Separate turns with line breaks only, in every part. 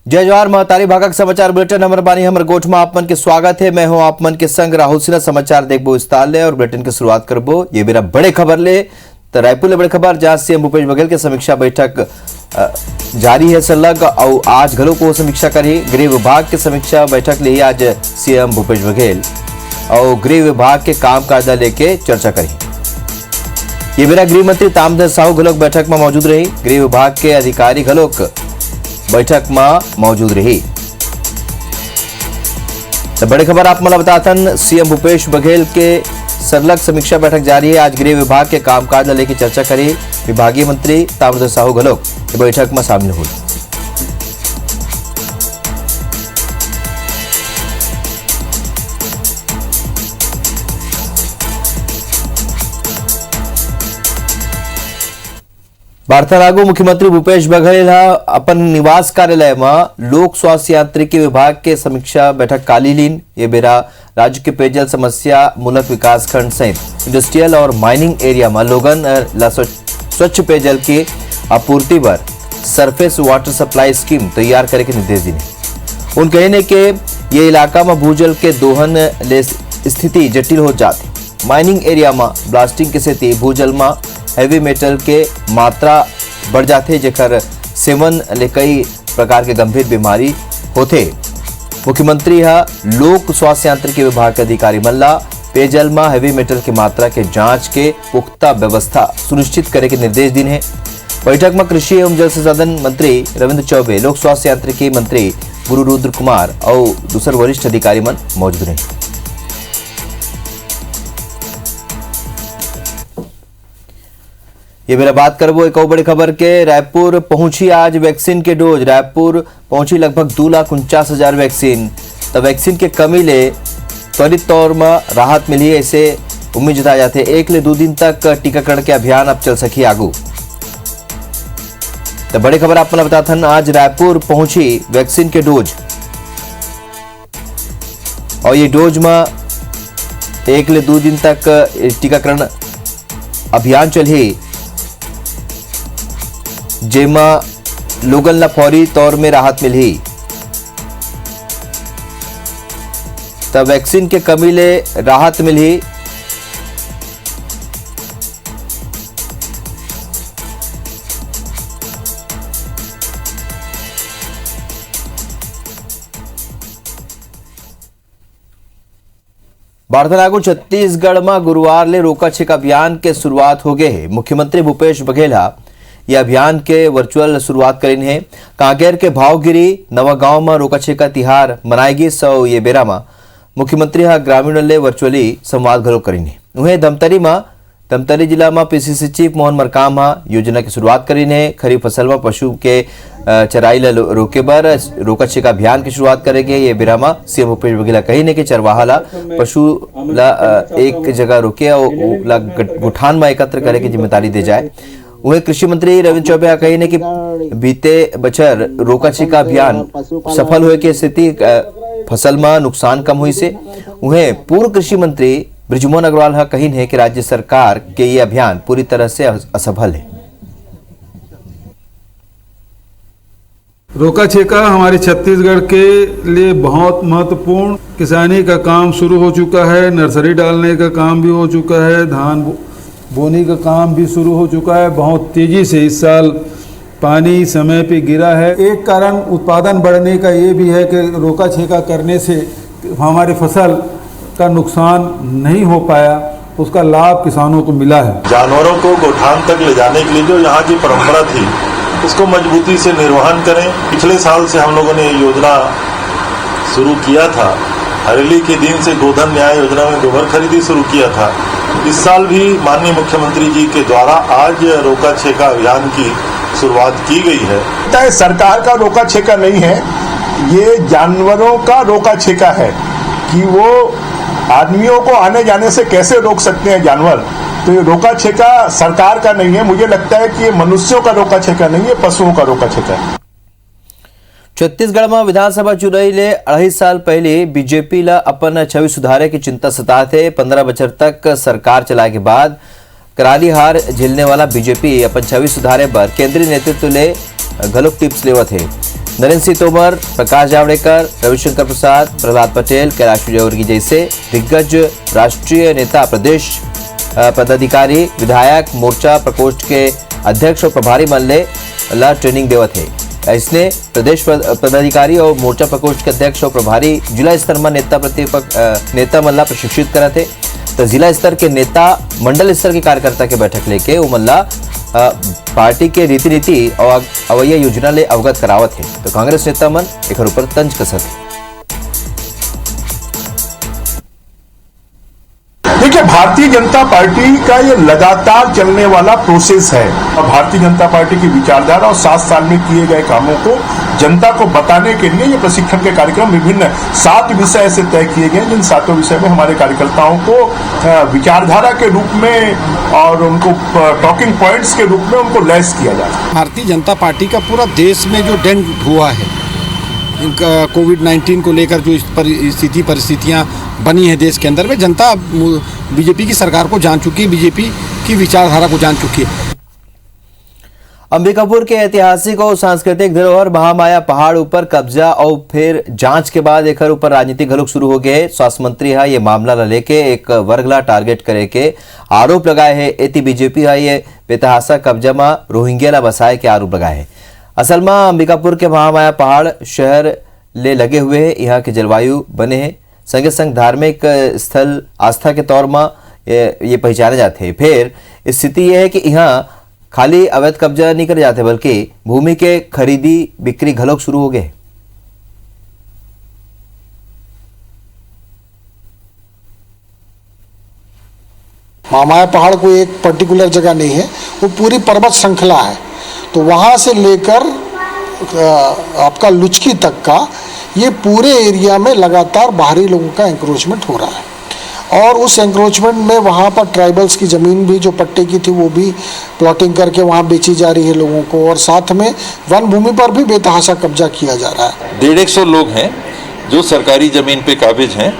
जय जवाहर महतारी भागक समाचार बुलेटिन नंबर बानी हमर गोठ में आप मन के स्वागत है। मैं हूं आप मन के संग राहुल सिन्हा। समाचार देखबो विस्तार ले और बुलेटिन की शुरुआत करबो ये मेरा बड़े खबर ले तो रायपुर ले बड़े खबर जहां सीएम भूपेश बघेल के समीक्षा बैठक जारी है सरलग और आज घलों को समीक्षा करी। गृह विभाग के समीक्षा बैठक ले आज सीएम भूपेश बघेल और गृह विभाग के काम काज लेके चर्चा करी। ये मेरा गृह मंत्री ताम्रध्वज साहू घलोक बैठक में मौजूद रही। गृह विभाग के अधिकारी घलोक बैठक में मौजूद रही। तो बड़ी खबर आप मला बतातन सीएम भूपेश बघेल के सरलग समीक्षा बैठक जारी है। आज गृह विभाग के कामकाज लेकर चर्चा करी। विभागीय मंत्री ताम्रध्वज साहू घलोक बैठक में शामिल हुए। वार्तालागू मुख्यमंत्री भूपेश बघेल अपन निवास कार्यालय में लोक स्वास्थ्य यांत्रिकी विभाग के समीक्षा बैठक काली लीन। ये बेरा राज्य के पेयजल समस्या मूलक विकास खंड सहित इंडस्ट्रियल और माइनिंग एरिया में लोगन स्वच्छ पेयजल की आपूर्ति पर सरफेस वाटर सप्लाई स्कीम तैयार करे के निर्देश दिए। उन कहने के ये इलाका में भूजल के दोहन ले स्थिति जटिल हो जाती। माइनिंग एरिया में ब्लास्टिंग की स्थिति भूजल में हैवी मेटल के मात्रा बढ़ जाते जेकर सेवन ले कई प्रकार के गंभीर बीमारी होते। मुख्यमंत्री लोक स्वास्थ्य यांत्रिकी विभाग के अधिकारी मल्ला पेयजल में हैवी मेटल की मात्रा के जांच के पुख्ता व्यवस्था सुनिश्चित करे के निर्देश दिए हैं। बैठक में कृषि एवं जल संसाधन मंत्री रविंद्र चौबे, लोक स्वास्थ्य यांत्रिकी मंत्री गुरु रुद्र कुमार और दूसरे वरिष्ठ अधिकारी मन मौजूद रहे। ये मेरा बात करबो एक और बड़ी खबर के। रायपुर पहुंची आज वैक्सीन के डोज। रायपुर पहुंची लगभग 2,49,000 वैक्सीन। तो वैक्सीन के कमी ले त्वरित तौर में राहत मिली ऐसे उम्मीद जताई जाते। 1 ले 2 दिन तक टीकाकरण के अभियान अब चल सकी आगू। तो बड़ी खबर आप बताते हैं आज रायपुर पहुंची वैक्सीन के डोज और ये डोज में 1 ले 2 दिन तक टीकाकरण अभियान चली जेमा लोगन ला फौरी तौर में राहत मिली। तब वैक्सीन के कमी ले राहत मिली। वार्तालागू छत्तीसगढ़ में गुरुवार ले रोका छेका अभियान के शुरुआत हो गए है। मुख्यमंत्री भूपेश बघेल यह अभियान के वर्चुअल शुरुआत करीन है। कांकेर के भावगिरी नवागांव में रोका छेका तिहार मनाएगी। सौ ये बेरा में मुख्यमंत्री ग्रामीण ले वर्चुअली संवाद घलो करीन है। उन्हें धमतरी जिला में पीसीसी चीफ मोहन मरकाम योजना की शुरुआत करीन है। खरीफ फसल में पशु के चराई ला रोके बर रोका छेका अभियान की शुरुआत करेंगे। ये बेरा में सीएम भूपेश बघेल कही ने कि चरवाहा ला पशु ला एक जगह रोके और गुठान में एकत्र करे की जिम्मेदारी दे जाए। वहीं कृषि मंत्री रविंद्र चौबे कही ने कि बीते बछर रोका छेका अभियान सफल हुए की स्थिति फसल में नुकसान कम हुई से। वहीं पूर्व कृषि मंत्री बृजमोहन अग्रवाल कही है कि राज्य सरकार के ये अभियान पूरी तरह से असफल है।
रोका छेका हमारे छत्तीसगढ़ के लिए बहुत महत्वपूर्ण। किसानी का काम शुरू हो चुका है, नर्सरी डालने का काम भी हो चुका है, धान बोनी का काम भी शुरू हो चुका है। बहुत तेजी से इस साल पानी समय पे गिरा है। एक कारण उत्पादन बढ़ने का ये भी है कि रोका छेका करने से हमारे फसल का नुकसान नहीं हो पाया, उसका लाभ किसानों को मिला है।
जानवरों को गोठान तक ले जाने के लिए जो यहाँ की परंपरा थी उसको मजबूती से निर्वहन करें। पिछले साल से हम लोगों ने योजना शुरू किया था। हरेली के दिन से गोधन न्याय योजना में गोबर खरीदी शुरू किया था। इस साल भी माननीय मुख्यमंत्री जी के द्वारा आज रोका छेका अभियान की शुरुआत की गई है।
सरकार का रोका छेका नहीं है, ये जानवरों का रोका छेका है कि वो आदमियों को आने जाने से कैसे रोक सकते हैं जानवर। तो ये रोका छेका सरकार का नहीं है। मुझे लगता है कि ये मनुष्यों का रोका छेका नहीं है, पशुओं का रोका छेका है।
छत्तीसगढ़ में विधानसभा चुनाव ले 2.5 साल पहले बीजेपी ला अपन छवि सुधारे की चिंता सताते। 15 बछर तक सरकार चलाए के बाद करारी हार झेलने वाला बीजेपी अपन छवि सुधारे पर केंद्रीय नेतृत्व ले घलोक टिप्स लेवत है। नरेंद्र सिंह तोमर, प्रकाश जावड़ेकर, रविशंकर प्रसाद, प्रहलाद पटेल, कैलाश विजयवर्गीय जैसे दिग्गज राष्ट्रीय नेता, प्रदेश पदाधिकारी, विधायक, मोर्चा प्रकोष्ठ के अध्यक्ष और प्रभारी मल्ले ला ट्रेनिंग देवत है। इसने प्रदेश पदाधिकारी और मोर्चा प्रकोष्ठ के अध्यक्ष और प्रभारी जिला स्तर में नेता मल्ला प्रशिक्षित करा थे। तो जिला स्तर के नेता मंडल स्तर के कार्यकर्ता के बैठक लेके वो मल्ला पार्टी के रीति नीति और अवैया योजना ले अवगत करावत है। तो कांग्रेस नेता मन एक ऊपर तंज कसत है।
देखिए, भारतीय जनता पार्टी का ये लगातार चलने वाला प्रोसेस है और भारतीय जनता पार्टी की विचारधारा और 7 साल में किए गए कामों को जनता को बताने के लिए ये प्रशिक्षण के कार्यक्रम विभिन्न 7 विषय ऐसे तय किए गए, जिन 7 विषय में हमारे कार्यकर्ताओं को विचारधारा के रूप में और उनको टॉकिंग पॉइंट्स के रूप में उनको लैस किया जाए।
भारतीय जनता पार्टी का पूरा देश में जो डेंट हुआ है, इनका कोविड-19 को लेकर जो परिस्थितियां बनी है देश के अंदर में, जनता बीजेपी की सरकार को जान चुकी है, बीजेपी की विचारधारा को जान चुकी है।
अंबिकापुर के ऐतिहासिक और सांस्कृतिक धरोहर महामाया पहाड़ ऊपर कब्जा और फिर जांच के बाद एक ऊपर राजनीतिक घलुक शुरू हो गए। स्वास्थ्य मंत्री है ये मामला ला लेके एक वर्गला टारगेट करे के आरोप लगाए है। एती बीजेपी है ये बेतहासा कब्जा में रोहिंग्या ला बसाए के आरोप लगाए है। असल में अंबिकापुर के महामाया पहाड़ शहर ले लगे हुए हैं, यहाँ के जलवायु बने हैं, संगे संग धार्मिक स्थल आस्था के तौर में ये पहचाने जाते हैं। फिर स्थिति यह है कि यहाँ खाली अवैध कब्जा नहीं करे जाते बल्कि भूमि के खरीदी बिक्री घलोक शुरू हो गए।
महामाया पहाड़ कोई एक पर्टिकुलर जगह नहीं है, वो पूरी पर्वत श्रृंखला है। तो वहाँ से लेकर आपका लुचकी तक का ये पूरे एरिया में लगातार बाहरी लोगों का एंक्रोचमेंट हो रहा है और उस एंक्रोचमेंट में वहाँ पर ट्राइबल्स की ज़मीन भी जो पट्टे की थी वो भी प्लॉटिंग करके वहाँ बेची जा रही है लोगों को, और साथ में वन भूमि पर भी बेतहाशा कब्जा किया जा रहा है।
150 लोग हैं जो सरकारी ज़मीन पे काबिज हैं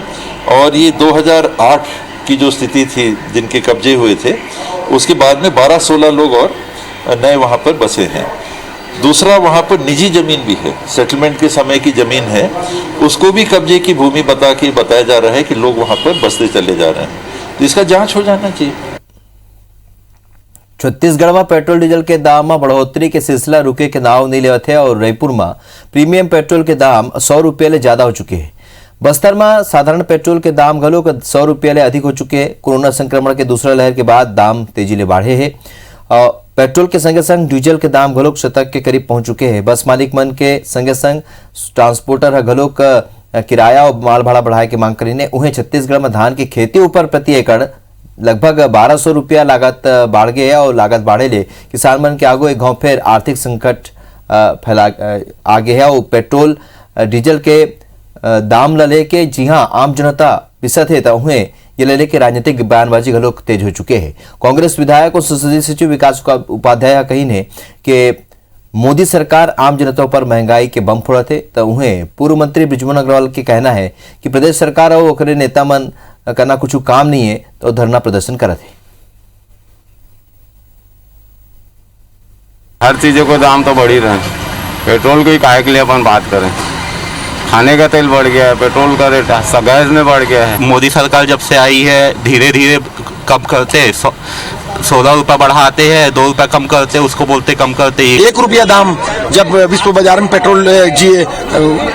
और ये 2008 की जो स्थिति थी जिनके कब्जे हुए थे, उसके बाद में 12-16 लोग और नए वहाँ पर बसे हैं। दूसरा, वहाँ पर निजी ज़मीन भी है, सेटलमेंट के समय की ज़मीन है, उसको भी कब्जे की भूमि बताया जा रहा है कि लोग वहाँ पर बसते चले जा रहे हैं। तो इसका जांच हो जाना चाहिए।
छत्तीसगढ़ में पेट्रोल डीजल के दाम में बढ़ोतरी के सिलसिला रुके के नाव नहीं लेवत है और रायपुर में प्रीमियम पेट्रोल के दाम 100 रुपये ले ज्यादा हो चुके हैं। बस्तर में साधारण पेट्रोल के दाम घलो 100 रुपये ले अधिक हो चुके हैं। कोरोना संक्रमण के दूसरा लहर के बाद दाम तेजी ले बढ़े हैं और पेट्रोल के संगे संग डीजल के दाम घलोक शतक के करीब पहुंच चुके हैं। बस मालिक मन के संगे संग ट्रांसपोर्टर घलोक किराया और माल भाड़ा बढ़ाए की मांग करी ने। उन्हें छत्तीसगढ़ में धान की खेती ऊपर प्रति एकड़ लगभग 1200 रुपया लागत बढ़ गए और लागत बढ़े ले किसान मन के आगो एक गांव फिर आर्थिक संकट फैला आगे है और पेट्रोल डीजल के दाम ल लेके जी हाँ आम जनता पिसत है तो उन्हें ये ले लेके राजनीतिक बयानबाजी घलोक तेज हो चुके हैं। कांग्रेस विधायक और संसदीय सचिव विकास उपाध्याय कही ने कि मोदी सरकार आम जनता पर महंगाई के बम फोड़ा थे तो उन्हें पूर्व मंत्री बृजमोहन अग्रवाल के कहना है कि प्रदेश सरकार और ओकरे नेता मन करना कुछ काम नहीं है तो धरना प्रदर्शन करते हैं।
हर चीज़ों को दाम तो बढ़ ही रहे हैं। पेट्रोल की काहे के लिए अपन बात करें, खाने का तेल बढ़ गया है, पेट्रोल का रेट गैस में बढ़ गया है।
मोदी सरकार जब से आई है धीरे धीरे कम करते 16 रुपये बढ़ाते हैं, 2 रुपये कम करते, उसको बोलते कम करते।
1 रुपया दाम जब विश्व बाजार में पेट्रोल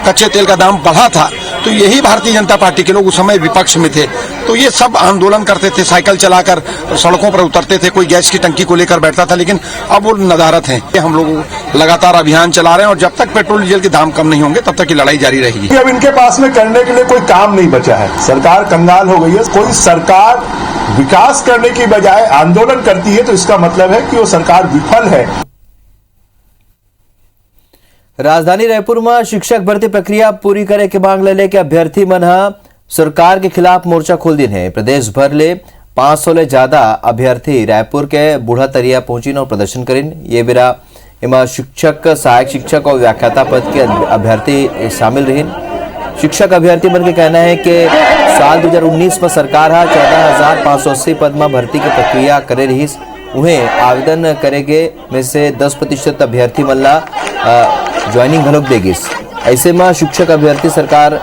कच्चे तेल का दाम बढ़ा था तो यही भारतीय जनता पार्टी के लोग उस समय विपक्ष में थे तो ये सब आंदोलन करते थे, साइकिल चलाकर सड़कों पर उतरते थे, कोई गैस की टंकी को लेकर बैठता था। लेकिन अब वो नदारत हैं। हम लोग लगातार अभियान चला रहे हैं और जब तक पेट्रोल डीजल के दाम कम नहीं होंगे तब तक की लड़ाई जारी रहेगी।
अब इनके पास में करने के लिए कोई काम नहीं बचा है, सरकार कंगाल हो गई है। कोई सरकार विकास करने की बजाय आंदोलन करती है तो इसका मतलब है कि वो सरकार विफल है।
राजधानी रायपुर में शिक्षक भर्ती प्रक्रिया पूरी करे के मांग ले के अभ्यर्थी मन सरकार के खिलाफ मोर्चा खोल दिन है। प्रदेश भर ले 500 ले ज्यादा अभ्यर्थी रायपुर के बूढ़ा तरिया पहुंचिन और प्रदर्शन करिन। ये बेरा इमा शिक्षक, सहायक शिक्षक और व्याख्याता पद के अभ्यर्थी शामिल रहिन। शिक्षक अभ्यर्थी मन के कहना है कि साल 2019 में सरकार 14,580 पद में भर्ती की प्रक्रिया करे रही। उन्हें आवेदन करेगे में से 10% अभ्यर्थी मल्ला ज्वाइनिंग घलोक देगिस। ऐसे में शिक्षक अभ्यर्थी सरकार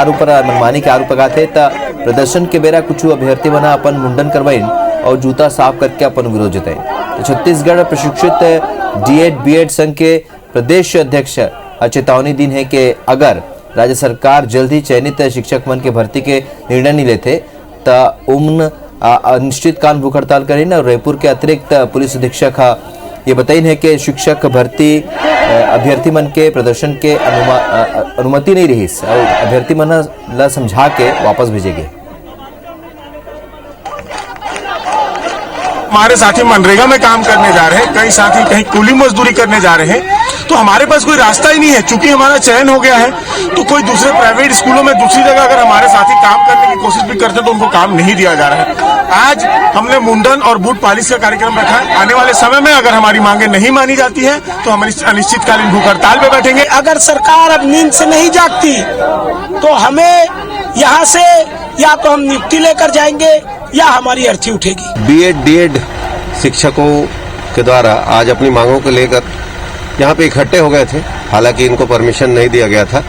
ऊपर मनमानी के आरोप लगाते त प्रदर्शन के बेरा कुछ अभ्यर्थी बना अपन मुंडन करवाइन और जूता साफ करके अपन विरोध जताइन। तो छत्तीसगढ़ प्रशिक्षित डीएड बीएड संघ के प्रदेश अध्यक्ष चेतावनी दिन है कि अगर राज्य सरकार जल्द ही चयनित शिक्षक मन के भर्ती के निर्णय नहीं लेते तो उम्र अनिश्चितकाल भूख हड़ताल करें। और रायपुर के अतिरिक्त पुलिस अधीक्षक ये बताइन है कि शिक्षक भर्ती अभ्यर्थी मन के प्रदर्शन के अनुमति नहीं रही और अभ्यर्थी मन ला समझा के वापस भेजेंगे।
हमारे साथी मनरेगा में काम करने जा रहे हैं, कई साथी कहीं कूली मजदूरी करने जा रहे हैं, तो हमारे पास कोई रास्ता ही नहीं है। चूंकि हमारा चयन हो गया है तो कोई दूसरे प्राइवेट स्कूलों में दूसरी जगह अगर हमारे साथी काम करने की कोशिश भी करते हैं तो उनको काम नहीं दिया जा रहा है। आज हमने मुंडन और बूट पालिश का कार्यक्रम रखा है। आने वाले समय में अगर हमारी मांगे नहीं मानी जाती है तो हम अनिश्चितकालीन भूख हड़ताल पे बैठेंगे।
अगर सरकार अब नींद से नहीं जागती तो हमें यहाँ से या तो हम नियुक्ति लेकर जाएंगे या हमारी अर्थी उठेगी।
बीएड डीएड शिक्षकों के द्वारा आज अपनी मांगों को लेकर यहाँ पे इकट्ठे हो गए थे। हालांकि इनको परमिशन नहीं दिया गया था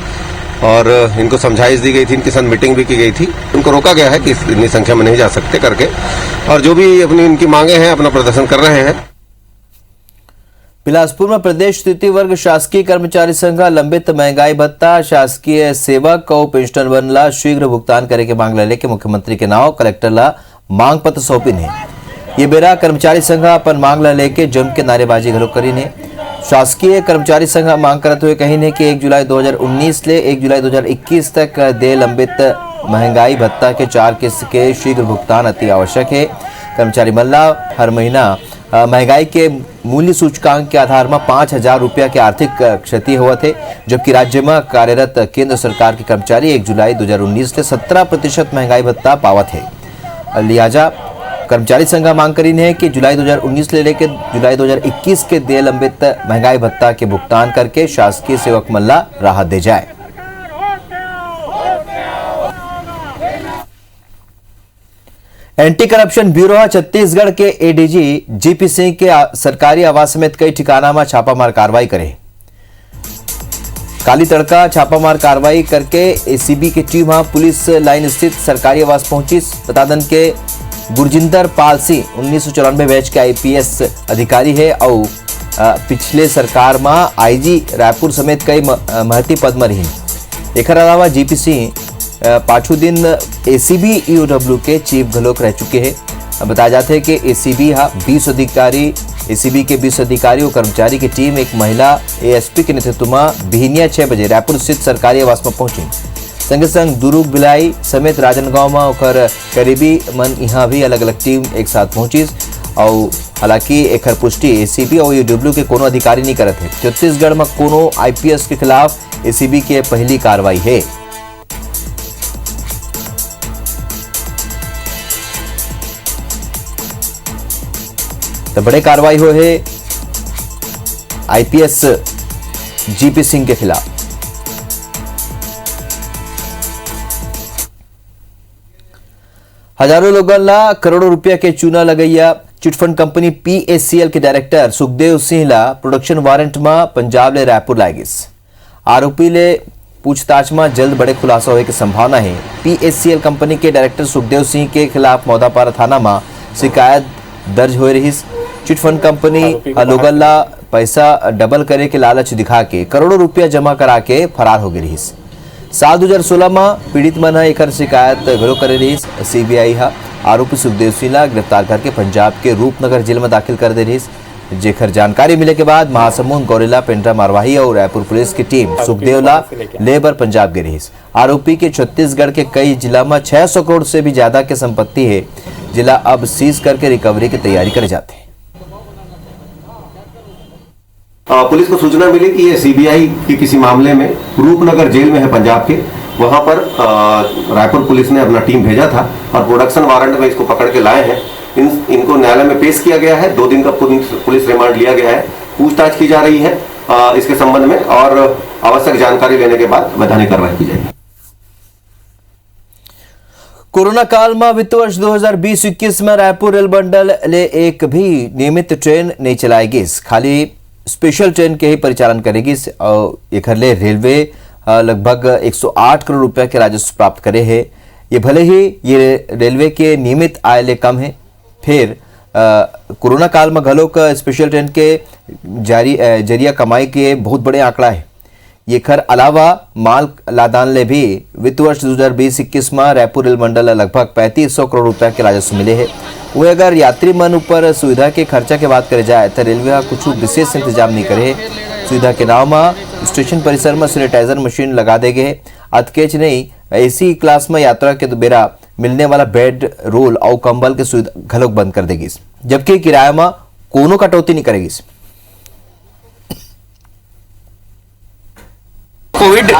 और इनको समझाइश दी गई थी, इनके साथ मीटिंग भी की गई थी। उनको रोका गया है कि इतनी संख्या में नहीं जा सकते करके, और जो भी अपनी इनकी मांगे हैं अपना प्रदर्शन कर रहे हैं।
बिलासपुर में प्रदेश तृतीय वर्ग शासकीय कर्मचारी संघ लंबित महंगाई भत्ता शासकीय सेवक और पेंशनर मन ला शीघ्र भुगतान करे के मांग लेके मुख्यमंत्री के नाव कलेक्टर ला मांग पत्र सौंपिन है। ये बेरा कर्मचारी संघ अपन मांग ला लेके जम के नारेबाजी घलो करीन है। शासकीय कर्मचारी संघ मांग करते हुए कही ने कि 1 जुलाई 2019 ले 1 जुलाई 2021 तक दे लंबित महंगाई भत्ता के 4 किस्त के शीघ्र भुगतान अति आवश्यक है। कर्मचारी मल्ला हर महीना महंगाई के मूल्य सूचकांक के आधार में 5,000 रुपया के आर्थिक क्षति हुआ थे, जबकि राज्य में कार्यरत केंद्र सरकार के कर्मचारी 1 जुलाई 2019 से 17% महंगाई भत्ता पावत है। लिहाजा कर्मचारी संघ मांग करी है कि जुलाई 2019 ले लेकर जुलाई 2021 के देय लंबित महंगाई भत्ता के भुगतान करके शासकीय सेवक मल्ला राहत दे जाए। एंटी करप्शन ब्यूरो छत्तीसगढ़ के एडीजी जीपी सिंह के सरकारी आवास समेत कई ठिकाना में छापामार कार्रवाई करे। काली तड़का छापामार कार्रवाई करके एसीबी की टीम पुलिस लाइन स्थित सरकारी आवास पहुंची। बता दें के गुरजिंदर पाल सिंह 1994 बैच के आईपीएस अधिकारी है और पिछले सरकार में आईजी रायपुर समेत कई महती पद में रही। एक अलावा जीपी सिंह पांचों दिन एसीबी ईओडब्ल्यू के चीफ घलोक रह चुके हैं। बताया जाता है कि एसीबी 20 अधिकारी एसीबी के 20 अधिकारी और कर्मचारी की टीम एक महिला एएसपी के नेतृत्व में बिहनिया 6 बजे रायपुर स्थित सरकारी आवास में पहुंची। संगे संग दुरुग भिलाई समेत राजनगांव में और करीबी मन यहाँ भी अलग अलग टीम एक साथ पहुंची और हालांकि एक पुष्टि एसीबी और ईओडब्ल्यू के कोनो अधिकारी नहीं करते। छत्तीसगढ़ में कोनो आईपीएस के खिलाफ एसीबी की पहली कार्रवाई है। तो बड़े कार्रवाई हो है आईपीएस जीपी सिंह के खिलाफ। हजारों लोगों ला करोड़ों रुपया के चूना लगैया चिटफंड कंपनी पीएससीएल के डायरेक्टर सुखदेव सिंह ला प्रोडक्शन वारंट में पंजाब ले रायपुर लागिस। आरोपी ले पूछताछ में जल्द बड़े खुलासा होने की संभावना है। पीएससीएल कंपनी के डायरेक्टर सुखदेव सिंह के खिलाफ मौदापारा थाना में शिकायत दर्ज हो रही। चिटफंड कंपनी लोगन ला पैसा डबल करे के लालच दिखा के करोड़ों रुपया जमा करा के फरार हो गई। साल 2016 में पीड़ित मन एक शिकायत घलो करे रही। सीबीआई आरोपी सुखदेव सिंह ला गिरफ्तार करके पंजाब के रूपनगर जेल में दाखिल कर दे रही। जेकर जानकारी मिले के बाद महासमुंद गौरेला पेंड्रा मारवाही और रायपुर पुलिस की टीम सुखदेव ला लेबर पंजाब गई रही। आरोपी के छत्तीसगढ़ के कई जिला में 600 करोड़ से भी ज्यादा की संपत्ति है। जिला अब सीज करके रिकवरी की तैयारी करे जाते हैं।
पुलिस को सूचना मिली कि ये सीबीआई के किसी मामले में रूपनगर जेल में है पंजाब के, वहां पर रायपुर पुलिस ने अपना टीम भेजा था और प्रोडक्शन वारंट में इसको पकड़ के लाए हैं। इनको न्यायालय में पेश किया गया है। 2 दिन का पुलिस रिमांड लिया गया है। पूछताछ की जा रही है इसके संबंध में और आवश्यक जानकारी लेने के बाद वैधानिक कार्रवाई की जाएगी।
कोरोना काल में वित्त वर्ष 2020-21 में रायपुर रेल मंडल ले एक भी नियमित ट्रेन नहीं चलाएगी। खाली स्पेशल ट्रेन के ही परिचालन करेगी और एकर ले रेलवे लगभग 108 करोड़ रुपया के राजस्व प्राप्त करे है। ये भले ही ये रेलवे के नियमित आय ले कम है, फिर कोरोना काल में घलोक स्पेशल ट्रेन के जरिया कमाई के बहुत बड़े आंकड़ा है। ये खर अलावा माल लादान ले भी वित्त वर्ष 2020-21 में रायपुर रेल मंडल लगभग 3500 करोड़ रुपया के राजस्व मिले है। वही अगर यात्री मन ऊपर सुविधा के खर्चा के बात करे जाए तो रेलवे कुछ विशेष इंतजाम नहीं करे। सुविधा के नाम में स्टेशन परिसर में सैनिटाइजर मशीन लगा दे गए। अतकेच नहीं, एसी क्लास में यात्रा के बेरा मिलने वाला बेड, रोल और कंबल के सुविधा घलोक बंद कर देगी, जबकि किराया में कोनो कटौती नहीं करेगी।
कोविड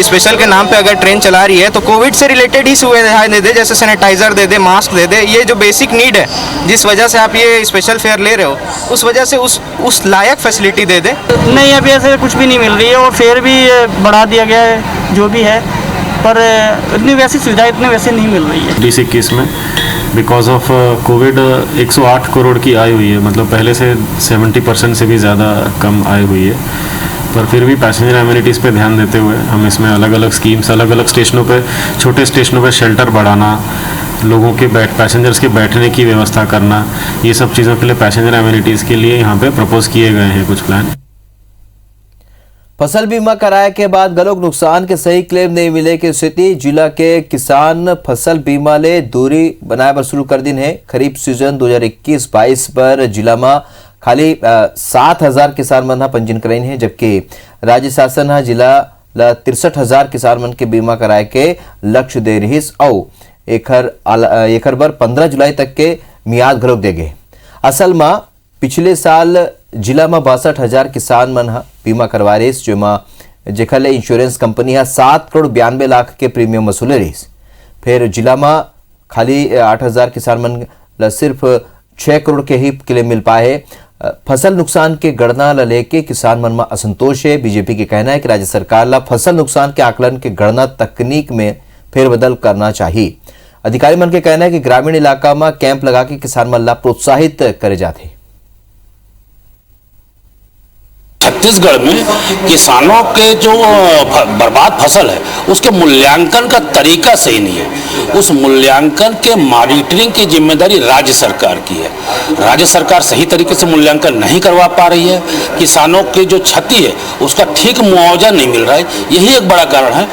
स्पेशल के नाम पे अगर ट्रेन चला रही है तो कोविड से रिलेटेड ही सुविधाएं दे दे, जैसे सैनिटाइजर दे दे, मास्क दे दे। ये जो बेसिक नीड है, जिस वजह से आप ये स्पेशल फेयर ले रहे हो, उस वजह से उस लायक फैसिलिटी दे दे।
नहीं, अभी ऐसे कुछ भी नहीं मिल रही है और फेयर भी बढ़ा दिया गया है जो भी है, पर इतनी वैसी सुविधा इतनी वैसे नहीं मिल रही है।
2021 में बिकॉज ऑफ कोविड 108 करोड़ की आय हुई है, मतलब पहले से 70% से भी ज़्यादा कम आय हुई है। पर फिर भी पैसेंजर एमिनिटीज़ पे ध्यान देते हुए हम इसमें अलग अलग स्कीम्स, अलग अलग स्टेशनों पे, छोटे स्टेशनों पे शेल्टर बढ़ाना, लोगों के पैसेंजर्स के बैठने की व्यवस्था करना, ये सब चीज़ों के लिए पैसेंजर एमिनिटीज़ के लिए यहाँ पे प्रपोज किए गए हैं कुछ प्लान।
फसल बीमा कराए के बाद गलोक नुकसान के सही क्लेम नहीं मिले की स्थिति। जिला के किसान फसल बीमा ले दूरी बनाए बर शुरू कर दिन है। खरीफ सीजन 2021-22 पर जिला में खाली 7,000 किसान मन पंजीयन कराइन है, जबकि राज्य शासन हा जिला ला 63,000 किसान मन के बीमा कराए के लक्ष्य दे रही और एकर बर 15 जुलाई तक के मियाद घलोक दे गए। असल में पिछले साल जिला में 62,000 किसान मन बीमा करवा रही, जेखर ले इंश्योरेंस कंपनी 7 करोड़ 92 लाख के प्रीमियम वसूले रही। फिर जिला में खाली 8,000 किसान मन ला सिर्फ 6 करोड़ के ही क्लेम मिल पाए। फसल नुकसान के गणना ला लेके किसान मन में असंतोष है। बीजेपी के कहना है कि राज्य सरकार ला फसल नुकसान के आकलन के गणना तकनीक में फेरबदल करना चाहिए। अधिकारी मन के कहना है कि ग्रामीण इलाका में कैंप लगा के किसान मन ला प्रोत्साहित करे जाते।
छत्तीसगढ़ में किसानों के जो बर्बाद फसल है उसके मूल्यांकन का तरीका सही नहीं है। उस मूल्यांकन के मॉनिटरिंग की जिम्मेदारी राज्य सरकार की है। राज्य सरकार सही तरीके से मूल्यांकन नहीं करवा पा रही है। किसानों की जो क्षति है उसका ठीक मुआवजा नहीं मिल रहा है, यही एक बड़ा कारण है।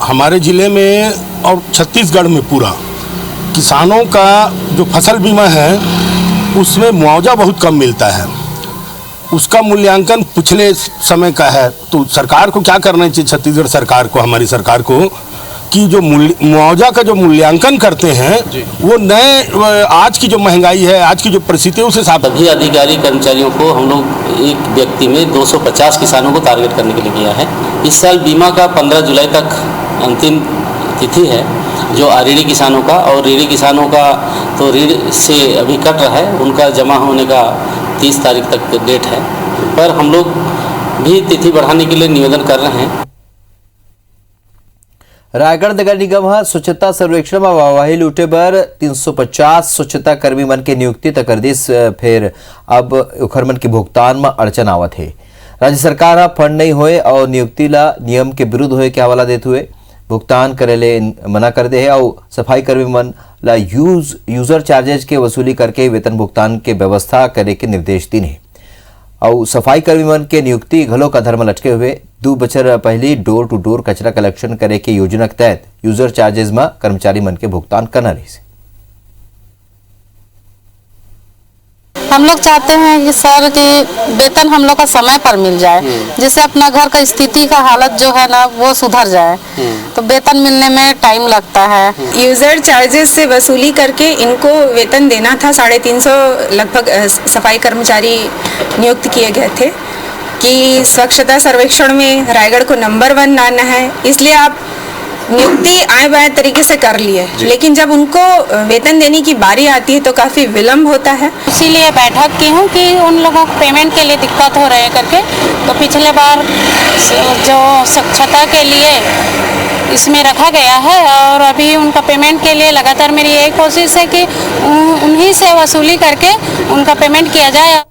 हमारे जिले में और छत्तीसगढ़ में पूरा किसानों का जो फसल बीमा है उसमें मुआवजा बहुत कम मिलता है। उसका मूल्यांकन पिछले समय का है, तो सरकार को क्या करना चाहिए, छत्तीसगढ़ सरकार को, हमारी सरकार को, कि जो मुआवजा का जो मूल्यांकन करते हैं वो नए आज की जो महंगाई है, आज की जो परिस्थिति है उस हिसाब से।
सभी अधिकारी कर्मचारियों को हम लोग एक व्यक्ति में 250 किसानों को टारगेट करने के लिए किया है। इस साल बीमा का 15 जुलाई तक अंतिम तिथि है जो आरीडी किसानों का, और रीडी किसानों का तो रीढ़ से अभी कट रहा है, उनका जमा होने का 30 तारीख तक डेट है, पर हम लोग भी तिथि बढ़ाने के लिए निवेदन कर रहे हैं।
रायगढ़ नगर निगम स्वच्छता सर्वेक्षण में वाहवाही लूटे बर 350 स्वच्छता कर्मी मन के नियुक्ति तक कर दिस। फिर अब ओखर मन के भुगतान में अड़चन आवत है। राज्य सरकार फंड नहीं होए और नियुक्ति ला नियम के विरुद्ध होए के हवाला देते हुए भुगतान करे ले मना कर दे है और सफाई कर्मी मन ला यूजर चार्जेज के वसूली करके वेतन भुगतान के व्यवस्था करे के निर्देश दी है। और सफाई कर्मी मन के नियुक्ति घलों का धर्म लटके हुए 2 बछर पहले डोर टू डोर कचरा कलेक्शन करे के योजना के तहत यूजर चार्जेज में कर्मचारी मन के भुगतान करना रही।
हम लोग चाहते हैं कि सर कि वेतन हम लोग का समय पर मिल जाए, जिससे अपना घर का स्थिति का हालत जो है ना वो सुधर जाए। तो वेतन मिलने में टाइम लगता है।
यूजर चार्जेस से वसूली करके इनको वेतन देना था। 350 लगभग सफाई कर्मचारी नियुक्त किए गए थे कि स्वच्छता सर्वेक्षण में रायगढ़ को नंबर 1 लाना है, इसलिए आप नियुक्ति आय बाय तरीके से कर लिए, लेकिन जब उनको वेतन देने की बारी आती है तो काफी विलम्ब होता है।
इसीलिए बैठक की हूँ कि उन लोगों को पेमेंट के लिए दिक्कत हो रही है करके। तो पिछले बार जो स्वच्छता के लिए इसमें रखा गया है और अभी उनका पेमेंट के लिए लगातार मेरी यही कोशिश है कि उन्हीं से वसूली करके उनका पेमेंट किया जाए।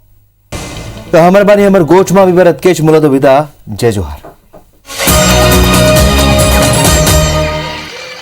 तो हमारे बानी हमर गोठ में विवरत केच मुलद विदा जय जोहार।